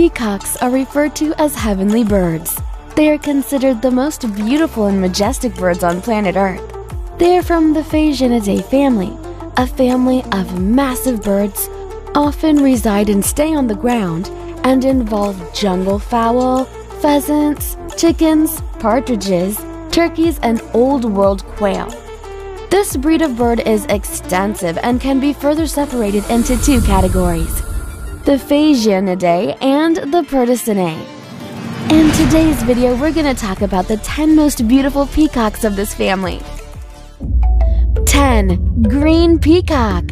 Peacocks are referred to as heavenly birds. They are considered the most beautiful and majestic birds on planet Earth. They are from the Phasianidae family, a family of massive birds, often reside and stay on the ground, and involve jungle fowl, pheasants, chickens, partridges, turkeys, and Old World quail. This breed of bird is extensive and can be further separated into two categories: the Phasianidae and the Purticinae. In today's video, we're going to talk about the 10 most beautiful peacocks of this family. 10. Green peacock.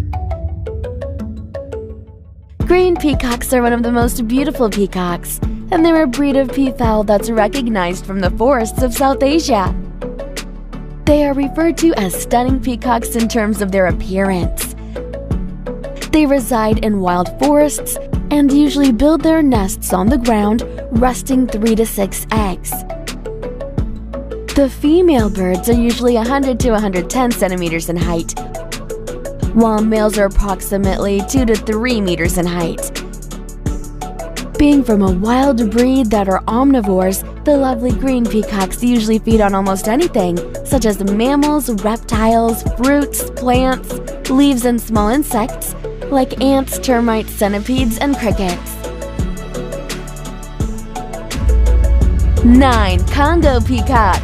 Green peacocks are one of the most beautiful peacocks, and they're a breed of peafowl that's recognized from the forests of South Asia. They are referred to as stunning peacocks in terms of their appearance. They reside in wild forests and usually build their nests on the ground, resting 3 to 6 eggs. The female birds are usually 100 to 110 centimeters in height, while males are approximately 2 to 3 meters in height. Being from a wild breed that are omnivores, the lovely green peacocks usually feed on almost anything, such as mammals, reptiles, fruits, plants, leaves, and small insects, like ants, termites, centipedes, and crickets. 9. Congo peacock.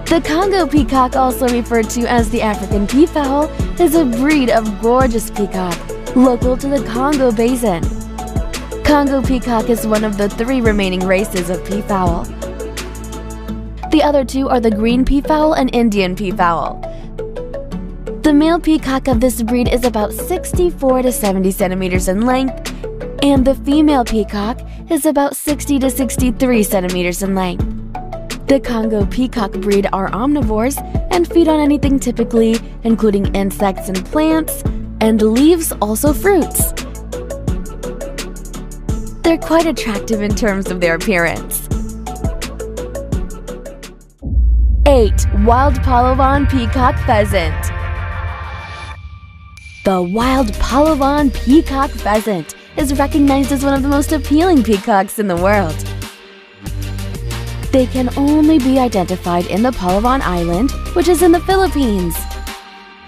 The Congo peacock, also referred to as the African peafowl, is a breed of gorgeous peacock, local to the Congo Basin. Congo peacock is one of the 3 remaining races of peafowl. The other 2 are the green peafowl and Indian peafowl. The male peacock of this breed is about 64 to 70 centimeters in length, and the female peacock is about 60 to 63 centimeters in length. The Congo peacock breed are omnivores and feed on anything typically, including insects and plants, and leaves, also fruits. They're quite attractive in terms of their appearance. 8. Wild Palawan peacock pheasant. The wild Palawan peacock pheasant is recognized as one of the most appealing peacocks in the world. They can only be identified in the Palawan Island, which is in the Philippines.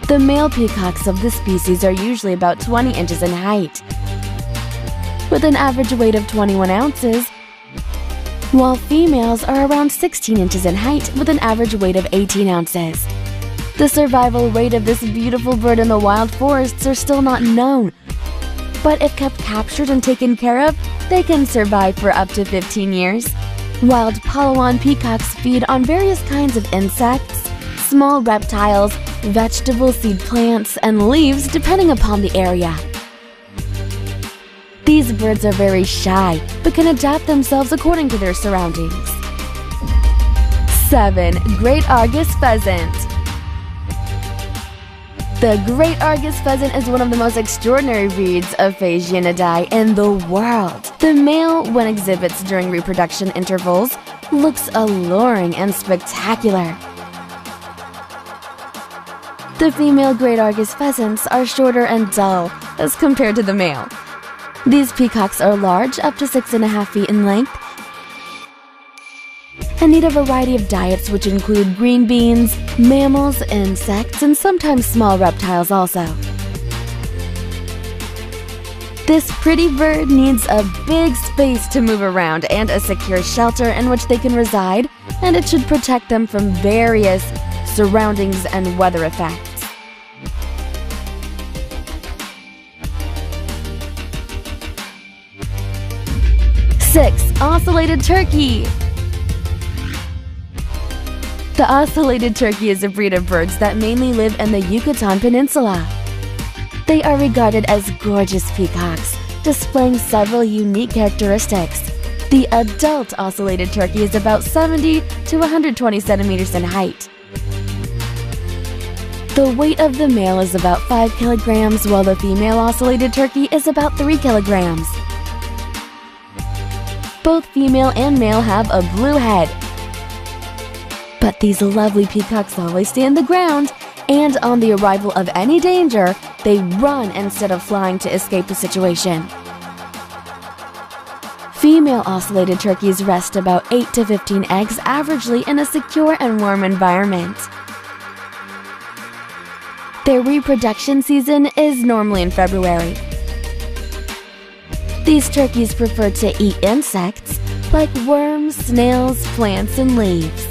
The male peacocks of this species are usually about 20 inches in height, with an average weight of 21 ounces, while females are around 16 inches in height with an average weight of 18 ounces. The survival rate of this beautiful bird in the wild forests are still not known, but if kept captured and taken care of, they can survive for up to 15 years. Wild Palawan peacocks feed on various kinds of insects, small reptiles, vegetable seed plants, and leaves depending upon the area. These birds are very shy, but can adapt themselves according to their surroundings. 7. Great Argus pheasant. The Great Argus pheasant is one of the most extraordinary breeds of Phasianidae in the world. The male, when exhibits during reproduction intervals, looks alluring and spectacular. The female Great Argus pheasants are shorter and dull as compared to the male. These peacocks are large, up to 6.5 feet in length, and eat a variety of diets which include green beans, mammals, insects, and sometimes small reptiles also. This pretty bird needs a big space to move around and a secure shelter in which they can reside, and it should protect them from various surroundings and weather effects. 6. Ocellated turkey. The ocellated turkey is a breed of birds that mainly live in the Yucatan Peninsula. They are regarded as gorgeous peacocks, displaying several unique characteristics. The adult ocellated turkey is about 70 to 120 centimeters in height. The weight of the male is about 5 kilograms, while the female ocellated turkey is about 3 kilograms. Both female and male have a blue head. But these lovely peacocks always stand the ground, and on the arrival of any danger, they run instead of flying to escape the situation. Female ocellated turkeys rest about 8 to 15 eggs averagely in a secure and warm environment. Their reproduction season is normally in February. These turkeys prefer to eat insects like worms, snails, plants, and leaves.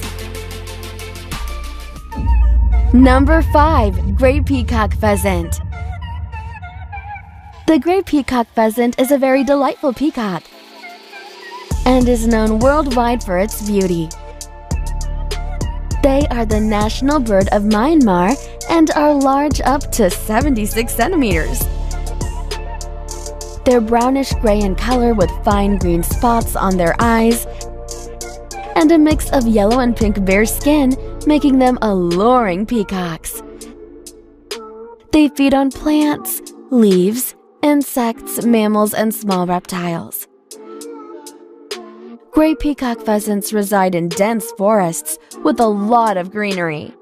Number 5. Gray Peacock Pheasant. The gray peacock pheasant is a very delightful peacock and is known worldwide for its beauty. They are the national bird of Myanmar and are large up to 76 centimeters. They're brownish-gray in color with fine green spots on their eyes and a mix of yellow and pink bare skin, making them alluring peacocks. They feed on plants, leaves, insects, mammals, and small reptiles. Gray peacock pheasants reside in dense forests with a lot of greenery.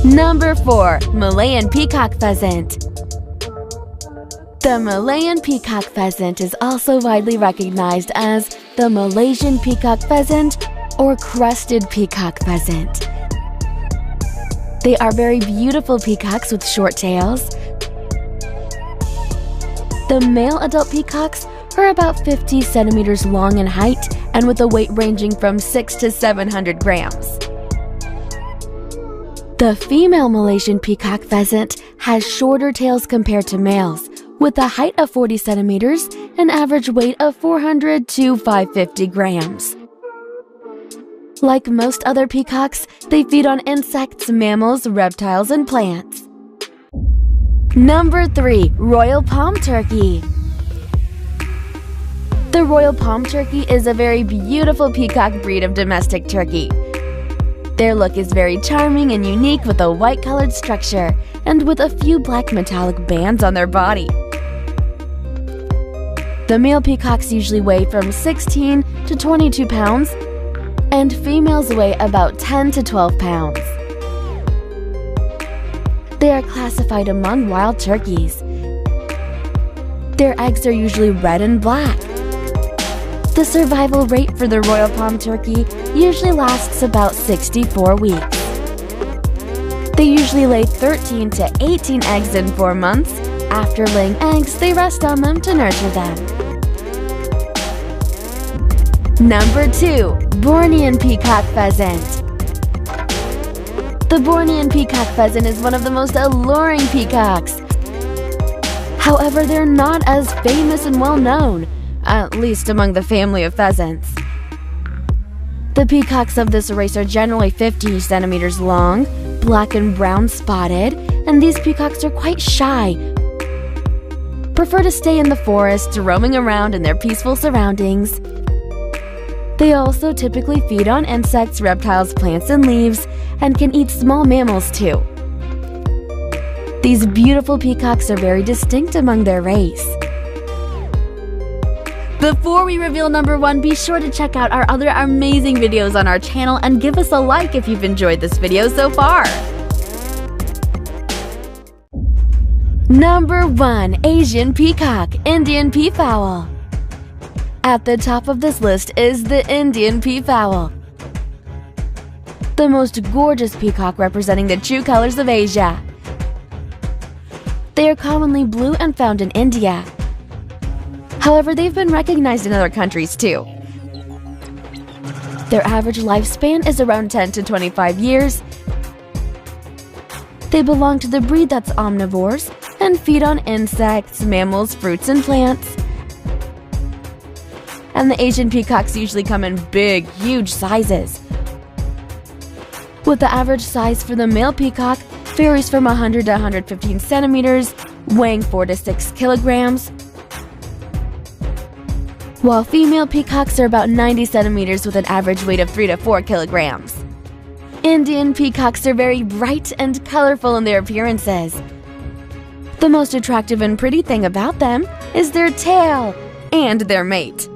Number 4. Malayan Peacock Pheasant. The Malayan peacock pheasant is also widely recognized as the Malaysian peacock pheasant or crested peacock pheasant. They are very beautiful peacocks with short tails. The male adult peacocks are about 50 centimeters long in height and with a weight ranging from 6 to 700 grams. The female Malaysian peacock pheasant has shorter tails compared to males, with a height of 40 centimeters and average weight of 400 to 550 grams. Like most other peacocks, they feed on insects, mammals, reptiles, and plants. Number 3. Royal Palm Turkey. The Royal Palm Turkey is a very beautiful peacock breed of domestic turkey. Their look is very charming and unique with a white-colored structure and with a few black metallic bands on their body. The male peacocks usually weigh from 16 to 22 pounds, and females weigh about 10 to 12 pounds. They are classified among wild turkeys. Their eggs are usually red and black. The survival rate for the Royal Palm Turkey usually lasts about 64 weeks. They usually lay 13 to 18 eggs in 4 months. After laying eggs, they rest on them to nurture them. Number 2. Bornean Peacock Pheasant. The Bornean peacock pheasant is one of the most alluring peacocks. However, they're not as famous and well known, at least among the family of pheasants. The peacocks of this race are generally 50 centimeters long, black and brown spotted, and these peacocks are quite shy, prefer to stay in the forest, roaming around in their peaceful surroundings. They also typically feed on insects, reptiles, plants, and leaves, and can eat small mammals too. These beautiful peacocks are very distinct among their race. Before we reveal number 1, be sure to check out our other amazing videos on our channel and give us a like if you've enjoyed this video so far. Number 1. Asian Peacock, Indian Peafowl. At the top of this list is the Indian peafowl, the most gorgeous peacock representing the true colors of Asia. They are commonly blue and found in India. However, they've been recognized in other countries too. Their average lifespan is around 10 to 25 years. They belong to the breed that's omnivores and feed on insects, mammals, fruits, and plants. And the Asian peacocks usually come in big, huge sizes, with the average size for the male peacock varies from 100 to 115 centimeters, weighing 4 to 6 kilograms, while female peacocks are about 90 centimeters with an average weight of 3 to 4 kilograms. Indian peacocks are very bright and colorful in their appearances. The most attractive and pretty thing about them is their tail and their mate.